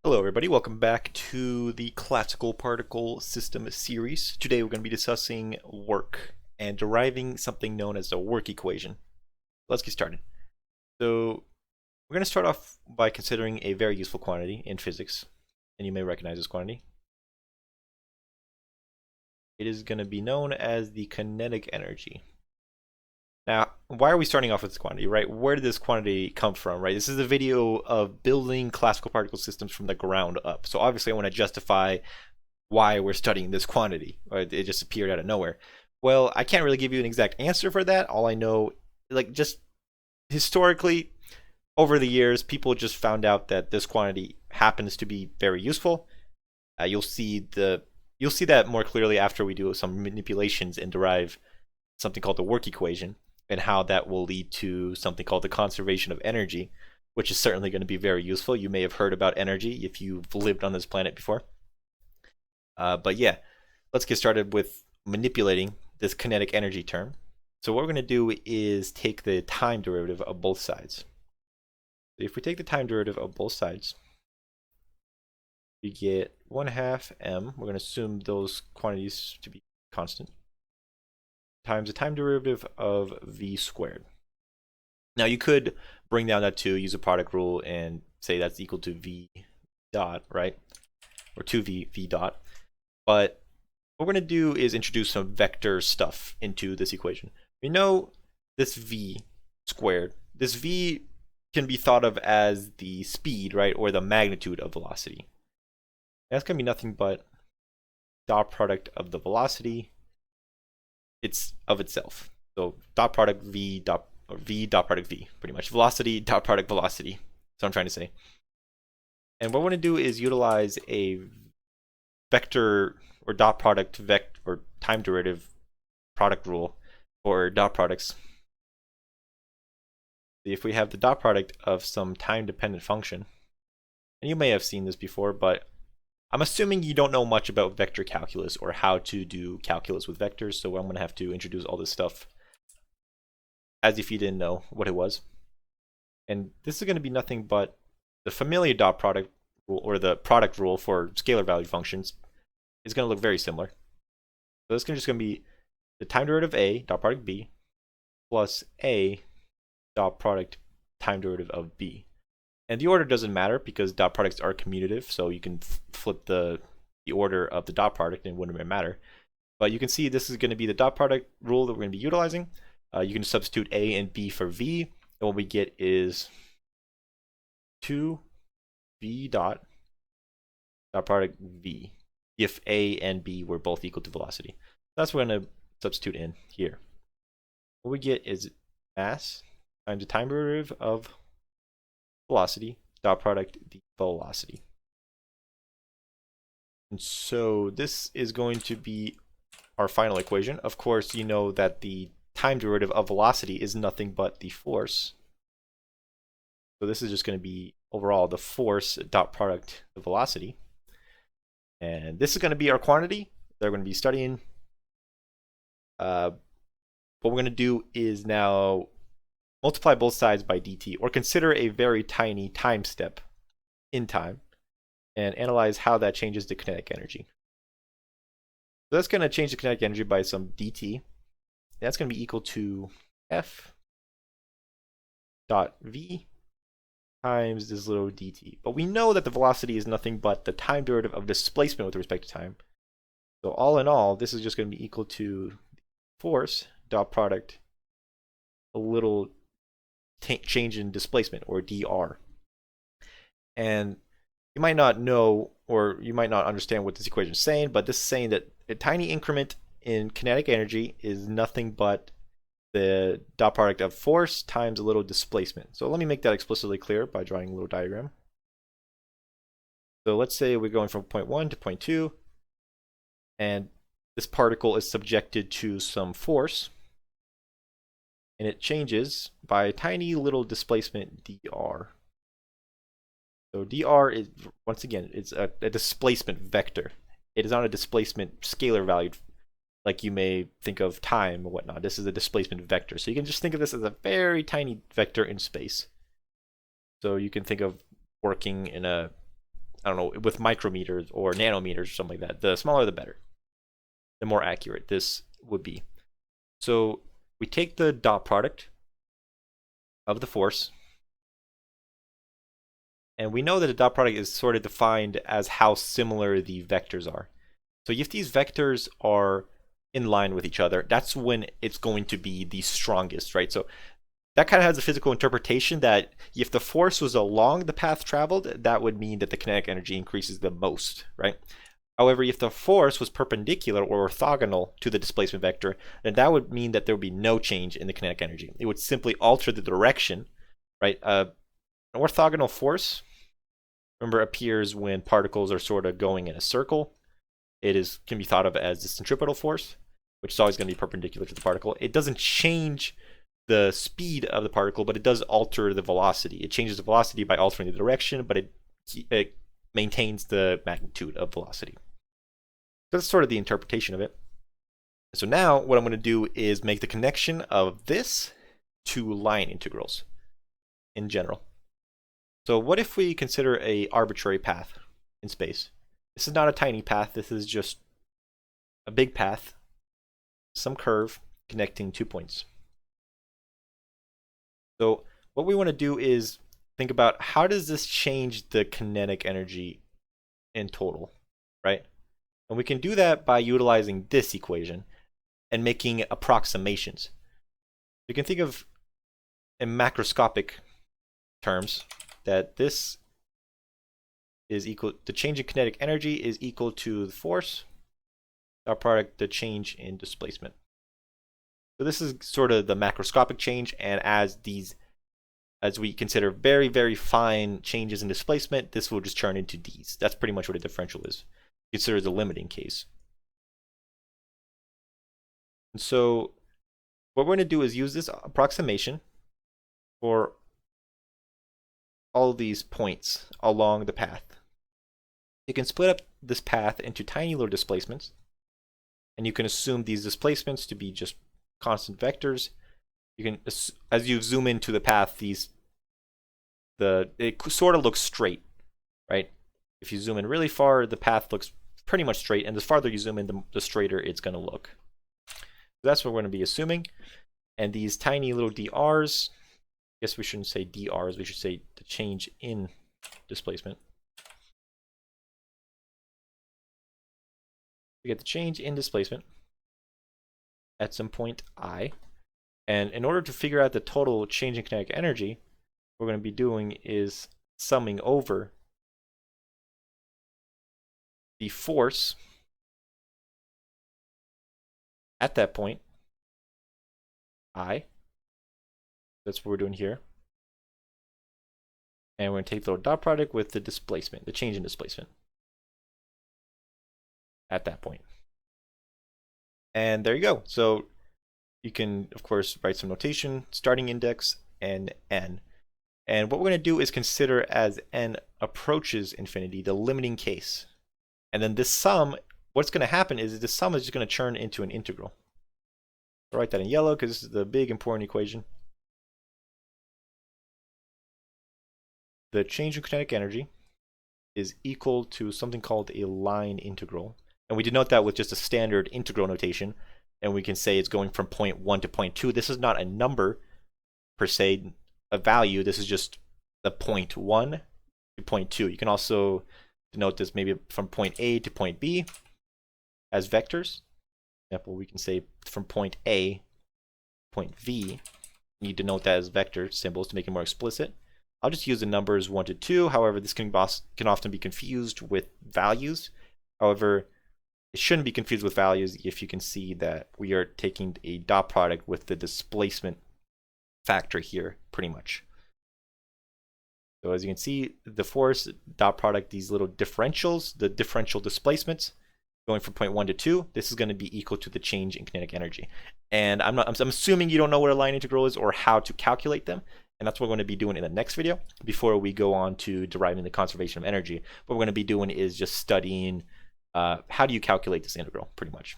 Hello everybody, welcome back to the Classical Particle System series. Today we're going to be discussing work and deriving something known as the work equation. Let's get started. So we're going to start off by considering a very useful quantity in physics, and you may recognize this quantity. It is going to be known as the kinetic energy. Now, why are we starting off with this quantity, right? Where did this quantity come from, right? This is a video of building classical particle systems from the ground up. So obviously I want to justify why we're studying this quantity, or it just appeared out of nowhere. Well, I can't really give you an exact answer for that. All I know, just historically, over the years, people just found out that this quantity happens to be very useful. You'll see that more clearly after we do some manipulations and derive something called the work equation, and how that will lead to something called the conservation of energy, which is certainly going to be very useful. You may have heard about energy if you've lived on this planet before. But yeah, let's get started with manipulating this kinetic energy term. So what we're going to do is take the time derivative of both sides. If we take the time derivative of both sides, we get 1/2 m. We're going to assume those quantities to be constant, times the time derivative of v squared. Now you could bring down that 2, use a product rule, and say that's equal to v dot, right? Or 2v v dot. But what we're going to do is introduce some vector stuff into this equation. We know this v squared, this v can be thought of as the speed, right? Or the magnitude of velocity. That's going to be nothing but dot product of the velocity of itself. So dot product v dot product v, pretty much. Velocity dot product velocity. That's what I'm trying to say. And what I want to do is utilize a vector or dot product vector or time derivative product rule for dot products. If we have the dot product of some time dependent function, and you may have seen this before, but I'm assuming you don't know much about vector calculus or how to do calculus with vectors, so I'm going to have to introduce all this stuff as if you didn't know what it was. And this is going to be nothing but the familiar dot product rule, or the product rule for scalar value functions, is going to look very similar. So this is just going to be the time derivative a dot product b plus a dot product time derivative of b. And the order doesn't matter because dot products are commutative, so you can flip the order of the dot product and it wouldn't matter. But you can see this is going to be the dot product rule that we're going to be utilizing. You can substitute a and b for v, and what we get is 2v dot product v, if a and b were both equal to velocity. That's what we're going to substitute in here. What we get is mass times the time derivative of velocity dot product the velocity. And so this is going to be our final equation. Of course, you know that the time derivative of velocity is nothing but the force. So this is just going to be overall the force dot product the velocity. And this is going to be our quantity that we're going to be studying. What we're going to do is now multiply both sides by dt, or consider a very tiny time step in time, and analyze how that changes the kinetic energy. So that's going to change the kinetic energy by some dt. That's going to be equal to f dot v times this little dt. But we know that the velocity is nothing but the time derivative of displacement with respect to time. So all in all, this is just going to be equal to force dot product a little change in displacement, or dr. And you might not know, or you might not understand what this equation is saying, but this is saying that a tiny increment in kinetic energy is nothing but the dot product of force times a little displacement. So let me make that explicitly clear by drawing a little diagram. So let's say we're going from point 1 to point 2, and this particle is subjected to some force, and it changes by a tiny little displacement dr. So dr is, once again, it's a displacement vector. It is not a displacement scalar valued like you may think of time or whatnot. This is a displacement vector. So you can just think of this as a very tiny vector in space. So you can think of working in a I don't know, with micrometers or nanometers or something like that. The smaller the better. The more accurate this would be. So we take the dot product of the force, and we know that the dot product is sort of defined as how similar the vectors are. So if these vectors are in line with each other, that's when it's going to be the strongest, right? So that kind of has a physical interpretation that if the force was along the path traveled, that would mean that the kinetic energy increases the most, right? However, if the force was perpendicular or orthogonal to the displacement vector, then that would mean that there would be no change in the kinetic energy. It would simply alter the direction, right? An orthogonal force, remember, appears when particles are sort of going in a circle. It can be thought of as the centripetal force, which is always going to be perpendicular to the particle. It doesn't change the speed of the particle, but it does alter the velocity. It changes the velocity by altering the direction, but it maintains the magnitude of velocity. So that's sort of the interpretation of it. So now what I'm going to do is make the connection of this to line integrals in general. So what if we consider an arbitrary path in space? This is not a tiny path. This is just a big path, some curve connecting 2 points. So what we want to do is think about how does this change the kinetic energy in total, right? And we can do that by utilizing this equation and making approximations. You can think of in macroscopic terms that this is equal, the change in kinetic energy is equal to the force, dot product, the change in displacement. So this is sort of the macroscopic change, and as we consider very, very fine changes in displacement, this will just turn into these. That's pretty much what a differential is. Consider the limiting case. And so what we're going to do is use this approximation for all these points along the path. You can split up this path into tiny little displacements, and you can assume these displacements to be just constant vectors. You can, as you zoom into the path, it sort of looks straight, right? If you zoom in really far, the path looks pretty much straight, and the farther you zoom in, the straighter it's going to look. So that's what we're going to be assuming. And these tiny little dr's, I guess we shouldn't say dr's, we should say the change in displacement. We get the change in displacement at some point I. And in order to figure out the total change in kinetic energy, what we're going to be doing is summing over the force at that point, I. That's what we're doing here. And we're going to take the little dot product with the displacement, the change in displacement at that point. And there you go. So you can, of course, write some notation, starting index, and n. And what we're going to do is consider as n approaches infinity, the limiting case. And then this sum, what's going to happen is this sum is just going to turn into an integral. I'll write that in yellow because this is the big important equation. The change in kinetic energy is equal to something called a line integral. And we denote that with just a standard integral notation. And we can say it's going from point 1 to point 2. This is not a number per se, a value. This is just the point 1 to point 2. You can also denote this maybe from point A to point B as vectors. For example, we can say from point A to point V. You denote that as vector symbols to make it more explicit. I'll just use the numbers 1 to 2. However, this can often be confused with values. However, it shouldn't be confused with values if you can see that we are taking a dot product with the displacement factor here, pretty much. So as you can see, the force dot product, these little differentials, the differential displacements, going from point 1 to 2, this is going to be equal to the change in kinetic energy. And I'm assuming you don't know what a line integral is or how to calculate them. And that's what we're going to be doing in the next video before we go on to deriving the conservation of energy. What we're going to be doing is just studying how do you calculate this integral, pretty much.